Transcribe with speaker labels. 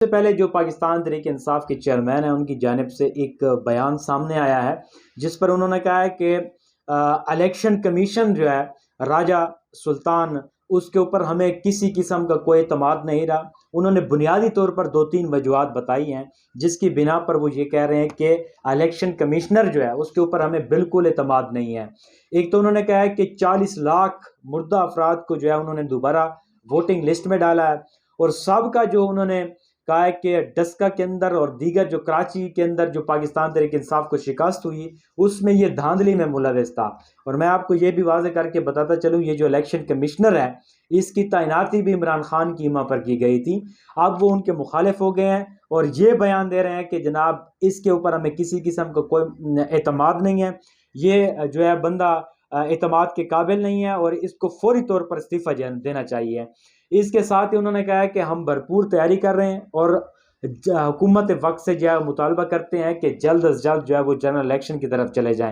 Speaker 1: سے پہلے جو پاکستان تحریک انصاف کے چیئرمین ہیں ان کی جانب سے ایک بیان سامنے آیا ہے جس پر انہوں نے کہا ہے کہ الیکشن کمیشن جو ہے راجہ سلطان اس کے اوپر ہمیں کسی قسم کا کوئی اعتماد نہیں رہا۔ انہوں نے بنیادی طور پر 2-3 وجوہات بتائی ہیں جس کی بنا پر وہ یہ کہہ رہے ہیں کہ الیکشن کمشنر جو ہے اس کے اوپر ہمیں بالکل اعتماد نہیں ہے۔ ایک تو انہوں نے کہا ہے کہ 40 لاکھ مردہ افراد کو جو ہے انہوں نے دوبارہ ووٹنگ لسٹ میں ڈالا ہے، اور سب کا جو انہوں نے کہا ہے کہ ڈسکا کے اندر اور دیگر جو کراچی کے اندر جو پاکستان تحریک انصاف کو شکست ہوئی اس میں یہ دھاندلی میں ملوث تھا۔ اور میں آپ کو یہ بھی واضح کر کے بتاتا چلوں، یہ جو الیکشن کمشنر ہے اس کی تعیناتی بھی عمران خان کی ایما پر کی گئی تھی، اب وہ ان کے مخالف ہو گئے ہیں اور یہ بیان دے رہے ہیں کہ جناب اس کے اوپر ہمیں کسی قسم کا کوئی اعتماد نہیں ہے، یہ جو ہے بندہ اعتماد کے قابل نہیں ہے اور اس کو فوری طور پر استعفیٰ دینا چاہیے۔ اس کے ساتھ ہی انہوں نے کہا ہے کہ ہم بھرپور تیاری کر رہے ہیں اور حکومت وقت سے جو ہے مطالبہ کرتے ہیں کہ جلد از جلد جو ہے وہ جنرل الیکشن کی طرف چلے جائیں۔